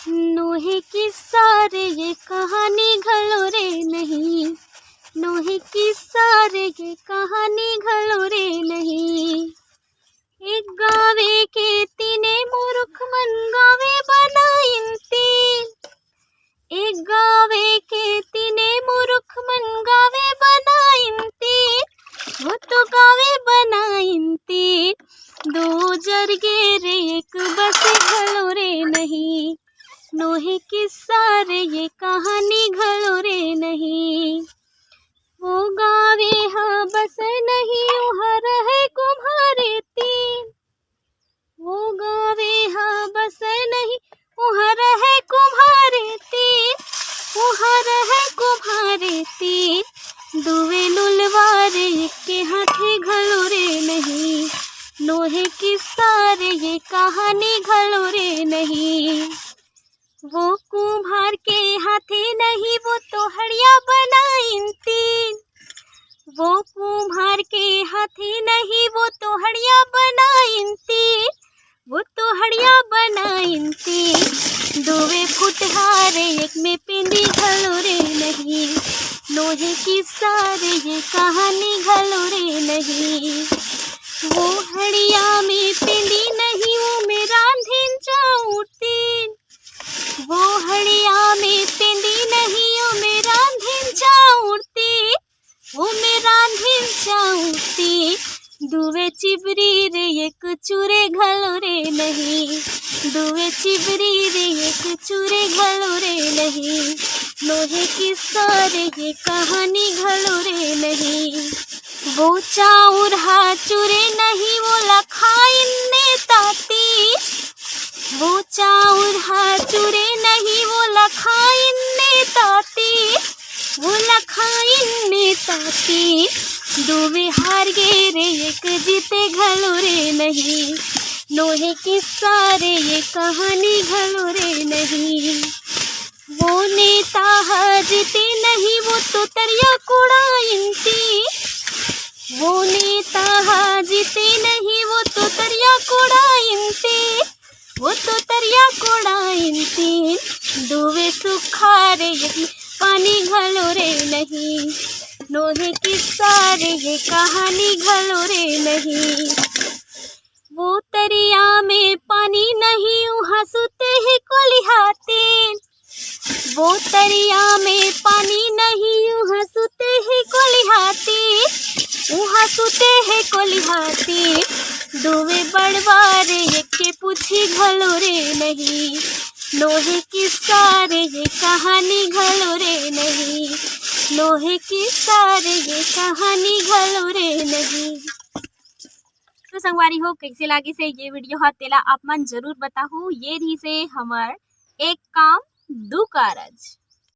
नोहे की सारे ये कहानी घलो रे नहीं, नोहे की सारे ये कहानी घलो रे नहीं। एक गावे के तीने मूर्ख मन गावे बनाइन तीन, एक गावे के तीने मूर्ख मन गावे बनाइन तीन, वो तो गावे बनाइन तीन। दो जरगे रे एक बस घलो रे नहीं, नोहे की सारे ये कहानी घलो रे नहीं। वो गावे हाँ बस नहीं उहर है कुम्हारे तीन, वो गावे हाँ बस नहीं उहर है कुम्हारे तीन, उहर है कुम्हारे तीन। दुवे लुलवारे के हाथे घलो रे नहीं, नोहे की सारे ये कहानी घलो रे नहीं। वो कुम्हार के हाथे नहीं वो तो हड़िया बनाइन तीन, वो कुम्हार के हाथे नहीं वो तो हड़िया बनाइन तीन, वो तो हड़िया बनाइन तीन। दोवे फुटहारे एक में पिंडी घलो रे नहीं, लोहे की सारे ये कहानी घलो रे नहीं। वो हड़िया में पिंडी नहीं वो में रांधिन जाऊं तीन, वो हड़िया में पिंडी नहीं वो में रांधिन जाऊं तीन, वो में रांधिन जाऊं तीन। दुवे चिबरी रे एक चूरे घलो रे नहीं, दुवे चिबरी रे एक चूरे घलो रे नहीं। लोहे की सारे ये कहानी घलो रे नहीं। वो चाउर हा चूरे नहीं वो लखाइन ने ताती, वो चाउर हा चूरे नहीं वो लखाइन ने ताती, वो लखाइन ने ताती। दुवे हार गे रे एक जीते घलो रे नहीं, लोहे की सारे ये कहानी घलो रे नहीं। वो नेता हा जीते नहीं वो तो तरिया कुड़ाइन ती, वो नेता हा जीते नहीं वो तो तरिया कुड़ाइन ती, वो तो तरिया कुड़ाइन ती। दुवे सुखारे ये पानी घलो रे नहीं, लोहे की सारे ये कहानी घलो रे नहीं। वो तरिया में पानी नहीं उहाँ सुते है कोलिहातीन, वो तरिया में पानी नहीं उहाँ सुते है कोलिहातीन, उहाँ सुते है कोलिहातीन। दुवे बड़वारे एक के पूछी घलो रे नहीं, लोहे की सारे ये कहानी घलो रे नहीं, लोहे की सारे ये कहानी घलो रे नहीं। तो संगवारी हो कैसे लागे से ये वीडियो हा तेला आप मन जरूर बताओ। ये रही से हमार एक काम दू कारज।